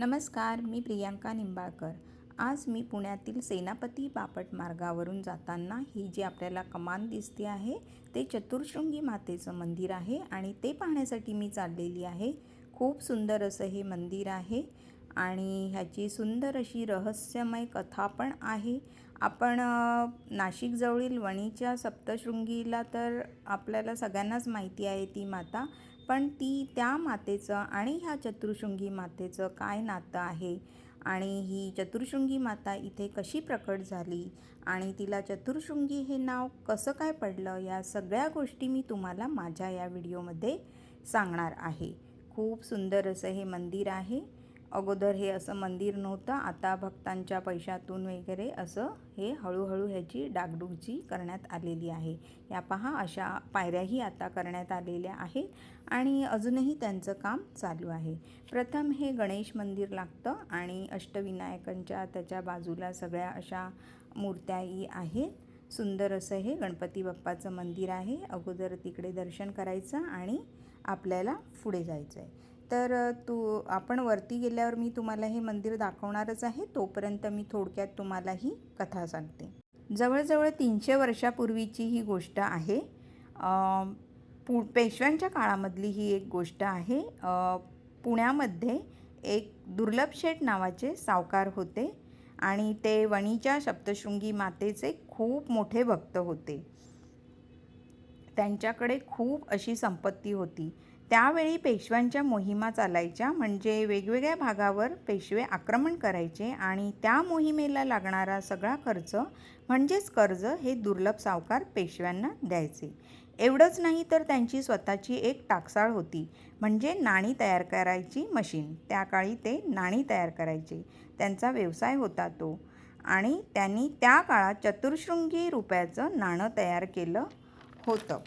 नमस्कार, मी प्रियांका निंबाळकर। आज मी पुण्यातील सेनापती बापट मार्गावरून जाताना ही जी आपल्याला कमान दिसते आहे ते चतुर्शृंगी मातेचं मंदिर आहे आणि ते पाहण्यासाठी मी चाललेली आहे। खूप सुंदर असं हे मंदिर आहे आणि ह्याची सुंदर अशी रहस्यमय कथा पण आहे। आपण नाशिक जवळील वणीच्या सप्तशृंगीला तर आपल्याला सगळ्यांनाच माहिती आहे ती माता, पण त्या मातेचं आणि ह्या चतुर्शृंगी मातेचं काय नातं आहे आणि ही चतुर्शृंगी माता इथे कशी प्रकट झाली आणि तिला चतुर्शृंगी हे नाव कसं काय पडलं, या सगळ्या गोष्टी मी तुम्हाला माझ्या या व्हिडिओमध्ये सांगणार आहे। खूप सुंदर असं हे मंदिर आहे। अगोदर हे असं मंदिर नव्हतं, आता भक्तांच्या पैशातून वगैरे असं हे हळूहळू ह्याची डागडुजी करण्यात आलेली आहे। या पहा, अशा पायऱ्याही आता करण्यात आलेल्या आहेत आणि अजूनही त्यांचं काम चालू आहे। प्रथम हे गणेश मंदिर लागतं आणि अष्टविनायकांच्या त्याच्या बाजूला सगळ्या अशा मूर्त्याही आहेत। सुंदर असं हे गणपती बाप्पाचं मंदिर आहे। अगोदर तिकडे दर्शन करायचं आणि आपल्याला पुढे जायचं आहे। तर आपण वरती गेल्यावर मी तुम्हाला हे मंदिर दाखवणारच आहे, तोपर्यंत मी थोडक्यात तुम्हाला ही कथा सांगते। जवळजवळ 300 वर्षापूर्वीची ही गोष्ट आहे। पेशव्यांच्या काळामधली ही एक गोष्ट आहे। पुण्यामध्ये एक दुर्लभ शेठ नावाचे सावकार होते आणि ते वणीच्या सप्तशृंगी मातेचे खूप मोठे भक्त होते। त्यांच्याकडे खूप अशी संपत्ती होती। त्यावेळी पेशव्यांच्या मोहिमा चालायच्या, म्हणजे वेगवेगळ्या भागावर पेशवे आक्रमण करायचे आणि त्या मोहिमेला लागणारा सगळा खर्च म्हणजेच कर्ज हे दुर्लभ सावकार पेशव्यांना द्यायचे। एवढंच नाही तर त्यांची स्वतःची एक टाकसाळ होती, म्हणजे नाणी तयार करायची मशीन। त्या काळी ते नाणी तयार करायचे, त्यांचा व्यवसाय होता तो। आणि त्यांनी त्या काळात चतुर्शृंगी रुपयाचं नाणं तयार केलं होतं।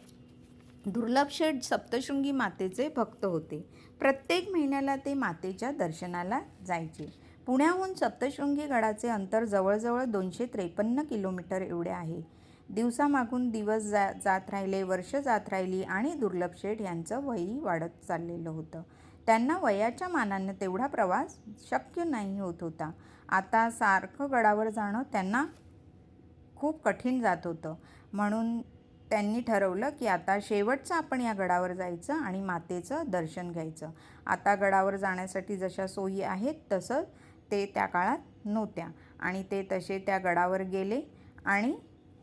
दुर्लभ शेठ सप्तशृंगी मातेचे भक्त होते। प्रत्येक महिन्याला ते मातेच्या दर्शनाला जायचे। पुण्याहून सप्तशृंगी गडाचे अंतर जवळजवळ 253 किलोमीटर एवढे आहे। दिवसामागून दिवस जात राहिले, वर्ष जात राहिली आणि दुर्लभ शेठ यांचं वयही वाढत चाललेलं होतं। त्यांना वयाच्या मानानं तेवढा प्रवास शक्य नाही होत होता। आता सारखं गडावर जाणं त्यांना खूप कठीण जात होतं, म्हणून त्यांनी ठरवलं की आता शेवटचं आपण या गडावर जायचं आणि मातेचं दर्शन घ्यायचं। आता गडावर जाण्यासाठी जशा सोयी आहेत तसं ते त्या काळात नव्हत्या आणि ते तसे त्या गडावर गेले आणि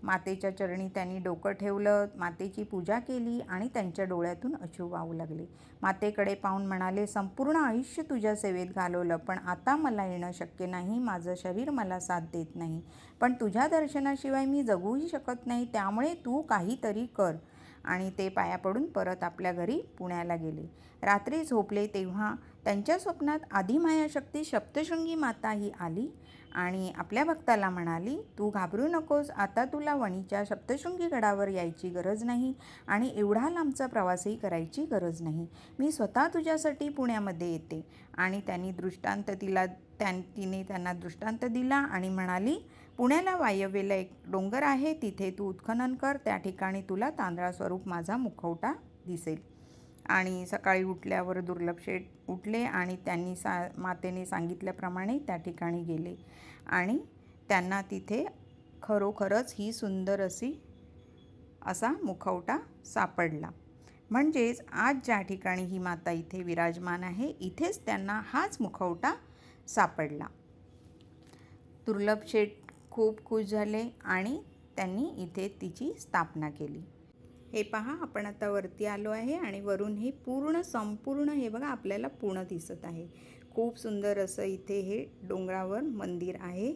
मातेच्या चरणी त्यांनी डोकं ठेवलं, मातेची पूजा केली आणि त्यांच्या डोळ्यातून अश्रू वाहू लागले। मातेकडे पाहून म्हणाले, संपूर्ण आयुष्य तुझ्या सेवेत घालवलं, पण आता मला येणं शक्य नाही, माझं शरीर मला साथ देत नाही, पण तुझ्या दर्शनाशिवाय मी जगूही शकत नाही, त्यामुळे तू काहीतरी कर। आणि ते पाया पडून परत आपल्या घरी पुण्याला गेले। रात्री झोपले तेव्हा त्यांच्या स्वप्नात आदिमायाशक्ती सप्तशृंगी माता ही आली आणि आपल्या भक्ताला म्हणाली, तू घाबरू नकोस, आता तुला वणीच्या सप्तशृंगी गडावर यायची गरज नाही आणि एवढा लांबचा प्रवासही करायची गरज नाही। मी स्वतः तुझ्यासाठी पुण्यामध्ये येते। आणि तिने त्यांना दृष्टांत दिला आणि म्हणाली, पुण्याला वायव्येला एक डोंगर आहे, तिथे तू उत्खनन कर, त्या ठिकाणी तुला तांदळास्वरूप माझा मुखवटा दिसेल। आणि सकाळी उठल्यावर दुर्लभ शेठ उठले आणि त्यांनी मातेने सांगितल्याप्रमाणे त्या ठिकाणी गेले आणि त्यांना तिथे खरोखरच ही सुंदर असा मुखवटा सापडला। म्हणजेच आज ज्या ठिकाणी ही माता इथे विराजमान आहे, इथेच त्यांना हाच मुखवटा सापडला। दुर्लभ शेठ खूप खुश झाले आणि त्यांनी इथे तिची स्थापना केली। हे पहा, आपण आता वरती आलो आहे आणि वरून हे संपूर्ण हे बघा आपल्याला पुणे दिसत आहे। खूप सुंदर असं इथे हे डोंगरावर मंदिर आहे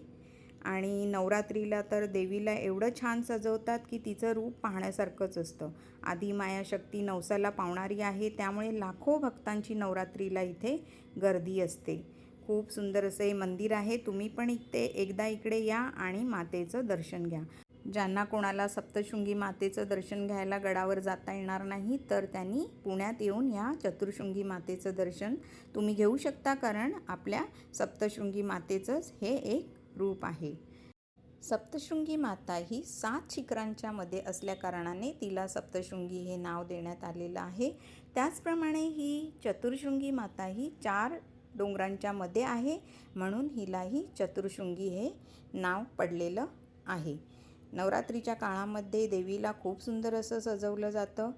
आणि नवरात्रीला तर देवीला एवढं छान सजवतात की तिचं रूप पाहण्यासारखंच असतं। आदिमायाशक्ती नवसाला पावणारी आहे, त्यामुळे लाखो भक्तांची नवरात्रीला इथे गर्दी असते। खूप सुंदर असं हे मंदिर आहे। तुम्ही पण एकदा इकडे या आणि मातेचं दर्शन घ्या। ज्यांना कोणाला सप्तशृंगी मातेचं दर्शन घ्यायला गडावर जाता येणार नाही, तर त्यांनी पुण्यात येऊन या चतुर्शृंगी मातेचं दर्शन तुम्ही घेऊ शकता, कारण आपल्या सप्तशृंगी मातेचंच हे एक रूप आहे। सप्तशृंगी माता ही 7 शिखरांच्या मध्ये असल्या कारणाने तिला सप्तशृंगी हे नाव देण्यात आलेलं आहे। त्याचप्रमाणे ही चतुर्शृंगी माता ही 4 डोंगरांच्या मध्ये आहे, म्हणून हिलाही चतुर्शृंगी हे नाव पडलेलं आहे. नवरात्रीच्या काळामध्ये देवीला खूप सुंदर असं सजवलं जातं.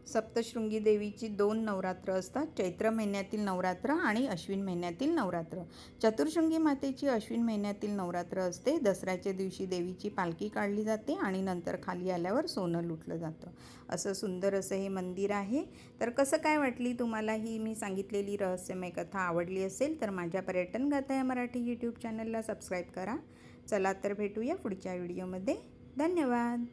सप्तशृंगी देवीची 2 नवरात्र असतात, चैत्र महिन्यातील नवरात्र आणि अश्विन महिन्यातील नवरात्र. चतुर्शृंगी मातेची अश्विन महिन्यातील नवरात्र असते. दसऱ्याच्या दिवशी देवीची पालखी काढली जाते आणि नंतर खाली आल्यावर सोनं लुटलं जातं. असं सुंदर असं हे मंदिर आहे. तर कसं काय वाटली तुम्हाला ही मी सांगितलेली रहस्यमय कथा? आवडली असेल तर माझ्या पर्यटन गाथा या मराठी यूट्यूब चॅनलला सबस्क्राईब करा. चला तर भेटूया पुढच्या व्हिडिओमध्ये. धन्यवाद.